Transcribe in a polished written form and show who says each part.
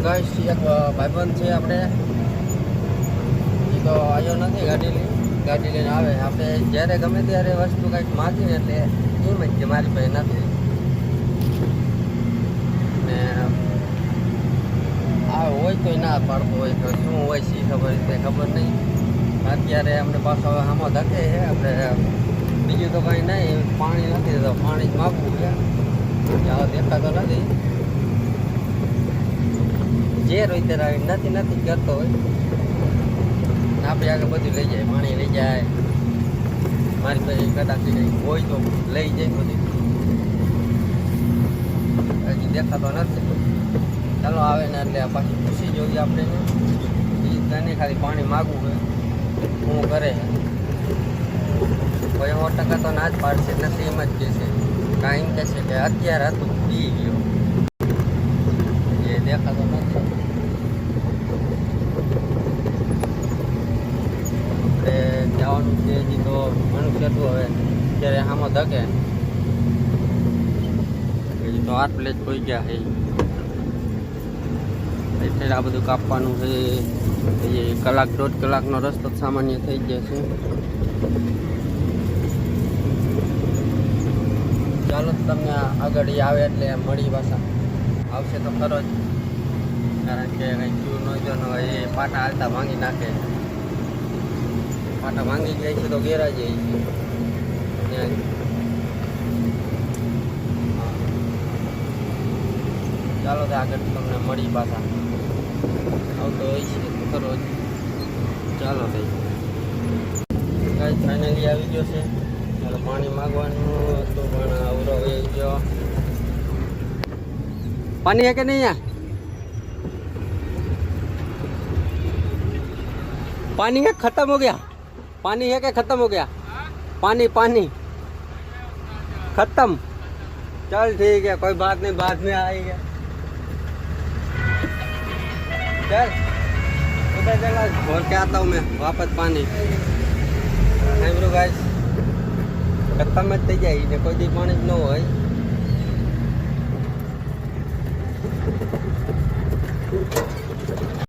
Speaker 1: Guys એક ભાઈબંધ છે આપણે, એ તો આવ્યો નથી ગાડી લઈને આવે. આપણે જ્યારે ગમે ત્યારે વસ્તુ કંઈક માગીને એટલે એમ જ કે મારી પાસે નથી. ને આ હોય તો ના પાડતો હોય તો શું હોય છે ખબર નહીં. અત્યારે અમને પાછો આમો ધકે છે. આપણે બીજું તો કંઈ નહીં, પાણી નથી તો પાણી જ માગવું છે. ત્યાં દેખાતો નથી. જે રોઈ આવી નથી કરતો હોય આપણે આગળ બધું લઈ જાય, પાણી લઈ જાય. મારી પાસે કદાચ કંઈ હોય તો લઈ જાય બધું. હજી દેખાતો નથી. ચાલો આવે ને એટલે પાછી પૂછી જોઈએ આપણે. તને ખાલી પાણી માગવું હોય શું કરે. 100% તો ના જ પાડશે, નથી એમ જ કહેશે. કાંઈ એમ કહેશે કે અત્યારે હતું પી ગયો. એ દેખાતો નથી. જવાનું છે હજી તો મનુષ્ય હતું. હવે અત્યારે આમાં ધકે હજી તો 8 પ્લેટ કોઈ ગયા છે. એટલે આ બધું કાપવાનું છે. એ કલાક 1.5 કલાકનો રસ્તો સામાન્ય થઈ જશે. ચાલો તમને આગળ આવે એટલે મળી પાછા આવશે તો ખરો જ. કારણ કે કંઈ ક્યુ ન જો હોય એ પાટા હાલતા ભાંગી નાખે. પાટા ભાંગી જાય છે તો ગેરા જાય છે. ચાલો તો આગળ તમને મળી પાછા આવતો હોય છે ખરો જ. ચાલો ભાઈ ફાઇનલી આવી ગયો છે. ચાલો પાણી માગવાનું હતું પણ અવરો આવી ગયો. पानी है कि नहीं यहाँ? पानी है खत्म हो गया? पानी है कि खत्म हो गया? पानी खत्म. चल ठीक है, कोई बात नहीं, बाद में आएगा. चल उधर चला भर के आता हूँ मैं वापस पानी. गाइस खत्म જ થઈ જાય ને કોઈ દી પાણી જ ન હોય.